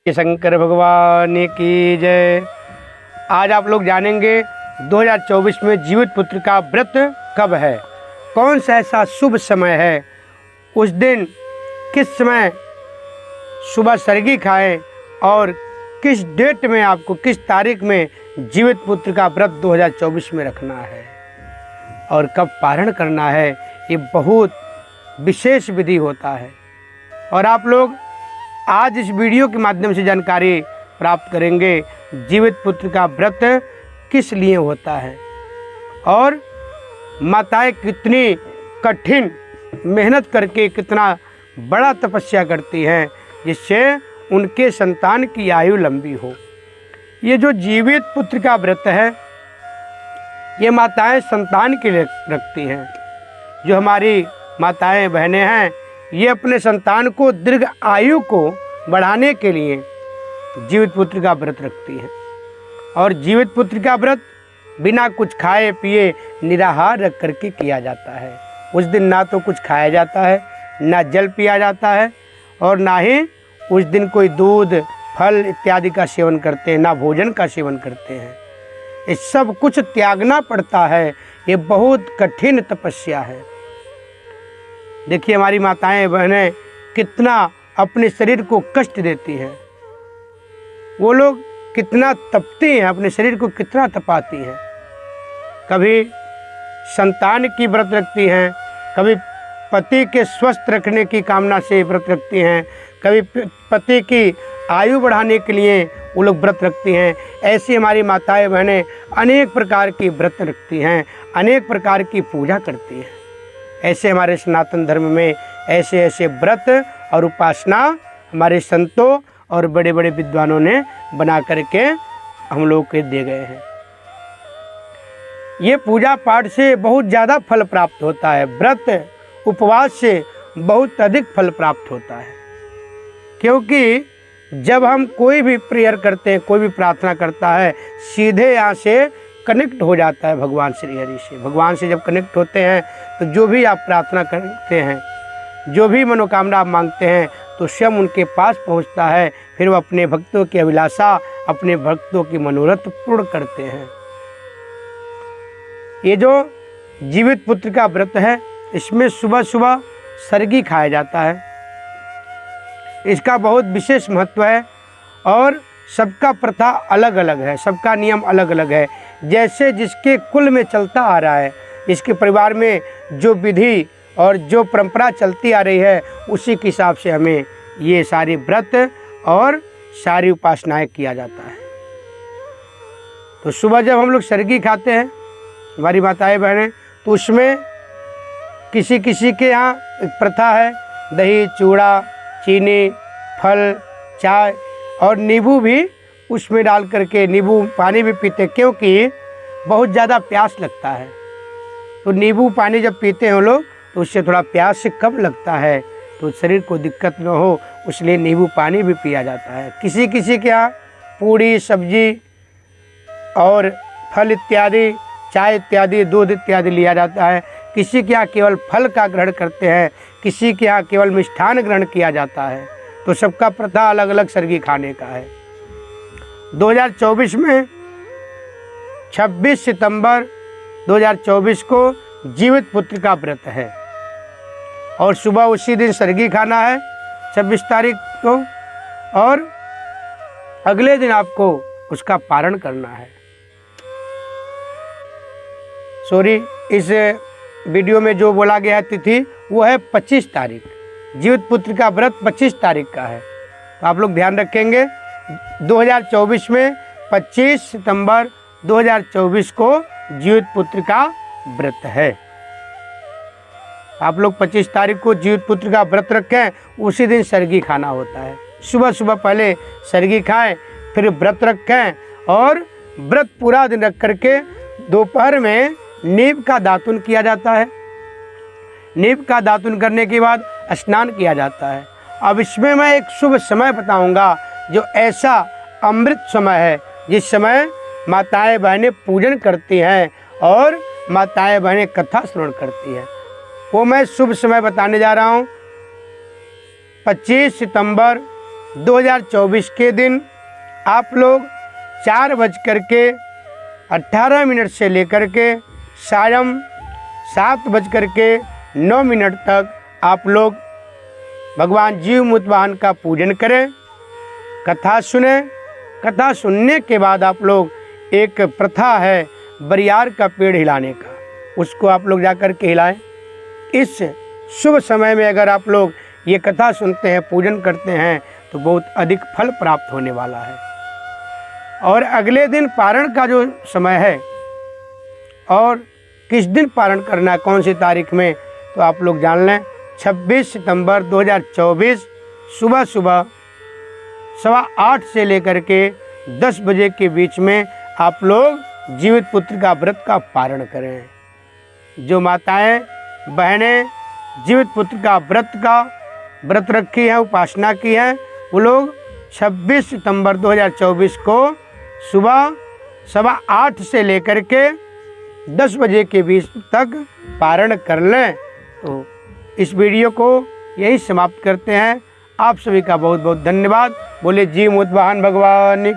शंकर भगवान की जय। आज आप लोग जानेंगे 2024 में जीवित पुत्र का व्रत कब है, कौन सा ऐसा शुभ समय है, उस दिन किस समय सुबह सरगी खाएं और किस डेट में आपको, किस तारीख में जीवित पुत्र का व्रत 2024 में रखना है और कब पारण करना है। ये बहुत विशेष विधि होता है और आप लोग आज इस वीडियो के माध्यम से जानकारी प्राप्त करेंगे जीवित पुत्र का व्रत किस लिए होता है और माताएं कितनी कठिन मेहनत करके कितना बड़ा तपस्या करती हैं जिससे उनके संतान की आयु लंबी हो। ये जो जीवित पुत्र का व्रत है ये माताएं संतान के लिए रखती हैं। जो हमारी माताएं बहनें हैं ये अपने संतान को दीर्घ आयु को बढ़ाने के लिए जीवित पुत्र का व्रत रखती हैं। और जीवित पुत्र का व्रत बिना कुछ खाए पिए निराहार रख करके किया जाता है। उस दिन ना तो कुछ खाया जाता है, ना जल पिया जाता है और ना ही उस दिन कोई दूध फल इत्यादि का सेवन करते हैं, ना भोजन का सेवन करते हैं। ये सब कुछ त्यागना पड़ता है। ये बहुत कठिन तपस्या है। देखिए हमारी माताएं बहनें कितना अपने शरीर को कष्ट देती हैं, वो लोग कितना तपती हैं, अपने शरीर को कितना तपाती हैं। कभी संतान की व्रत रखती हैं, कभी पति के स्वस्थ रखने की कामना से व्रत रखती हैं, कभी पति की आयु बढ़ाने के लिए वो लोग व्रत रखती हैं। ऐसी हमारी माताएं बहनें अनेक प्रकार की व्रत रखती हैं, अनेक प्रकार की पूजा करती हैं। ऐसे हमारे सनातन धर्म में ऐसे ऐसे व्रत और उपासना हमारे संतों और बड़े बड़े विद्वानों ने बना करके हम लोग को दे गए हैं। ये पूजा पाठ से बहुत ज़्यादा फल प्राप्त होता है, व्रत उपवास से बहुत अधिक फल प्राप्त होता है। क्योंकि जब हम कोई भी प्रेयर करते हैं, कोई भी प्रार्थना करता है, सीधे यहाँ से कनेक्ट हो जाता है भगवान श्री हरि से। भगवान से जब कनेक्ट होते हैं तो जो भी आप प्रार्थना करते हैं, जो भी मनोकामना आप मांगते हैं तो स्वयं उनके पास पहुंचता है। फिर वो अपने भक्तों की अभिलाषा, अपने भक्तों की मनोरथ पूर्ण करते हैं। ये जो जीवित पुत्र का व्रत है इसमें सुबह सुबह सरगी खाया जाता है। इसका बहुत विशेष महत्व है और सबका प्रथा अलग अलग है, सबका नियम अलग अलग है। जैसे जिसके कुल में चलता आ रहा है, इसके परिवार में जो विधि और जो परंपरा चलती आ रही है उसी के हिसाब से हमें ये सारी व्रत और सारी उपासनाएं किया जाता है। तो सुबह जब हम लोग सरगी खाते हैं हमारी माताएं बहनें, तो उसमें किसी किसी के यहाँ एक प्रथा है, दही चूड़ा चीनी फल चाय और नींबू भी उसमें डाल करके नींबू पानी भी पीते, क्योंकि बहुत ज़्यादा प्यास लगता है। तो नींबू पानी जब पीते हैं वो लोग तो उससे थोड़ा प्यास से कम लगता है, तो शरीर को दिक्कत न हो इसलिए नींबू पानी भी पिया जाता है। किसी किसी के यहाँ पूड़ी सब्जी और फल इत्यादि, चाय इत्यादि, दूध इत्यादि लिया जाता है। किसी के यहाँ केवल फल का ग्रहण करते हैं, किसी के यहाँ केवल मिष्ठान ग्रहण किया जाता है। तो सबका प्रथा अलग अलग सरगी खाने का है। 2024 में 26 सितंबर 2024 को जीवित पुत्र का व्रत है और सुबह उसी दिन सरगी खाना है 26 तारीख को और अगले दिन आपको उसका पारण करना है। सॉरी, इस वीडियो में जो बोला गया तिथि वो है 25 तारीख। जीवित पुत्र का व्रत 25 तारीख का है, तो आप लोग ध्यान रखेंगे 2024 में 25 सितंबर 2024 को जीवित पुत्र का व्रत है। आप लोग 25 तारीख को जीवित पुत्र का व्रत रखें, उसी दिन सरगी खाना होता है। सुबह सुबह पहले सरगी खाएं, फिर व्रत रखें और व्रत पूरा दिन रख करके दोपहर में नींब का दातुन किया जाता है। नींब का दातुन करने के बाद स्नान किया जाता है। अब इसमें मैं एक शुभ समय बताऊंगा जो ऐसा अमृत समय है जिस समय माताएं बहनें पूजन करती हैं और माताएं बहनें कथा श्रवण करती हैं। वो मैं शुभ समय बताने जा रहा हूँ। 25 सितंबर 2024 के दिन आप लोग 4:18 से लेकर के शाम 7:09 तक आप लोग भगवान जीव मुत वाहन का पूजन करें, कथा सुने। कथा सुनने के बाद आप लोग, एक प्रथा है बरियार का पेड़ हिलाने का, उसको आप लोग जाकर के हिलाएं। इस शुभ समय में अगर आप लोग ये कथा सुनते हैं, पूजन करते हैं, तो बहुत अधिक फल प्राप्त होने वाला है। और अगले दिन पारण का जो समय है, और किस दिन पारण करना है, कौन सी तारीख में, तो आप लोग जान लें। 26 सितंबर 2024 सुबह 8:15 से लेकर के 10 बजे के बीच में आप लोग जीवित पुत्र का व्रत का पारण करें। जो माताएं बहनें जीवित पुत्र का व्रत रखी है, उपासना की है, वो लोग 26 सितंबर 2024 को सुबह 8:15 से लेकर के 10 बजे के बीच तक पारण कर लें। तो इस वीडियो को यही समाप्त करते हैं। आप सभी का बहुत बहुत धन्यवाद। बोले जीव मुत वाहन भगवान की।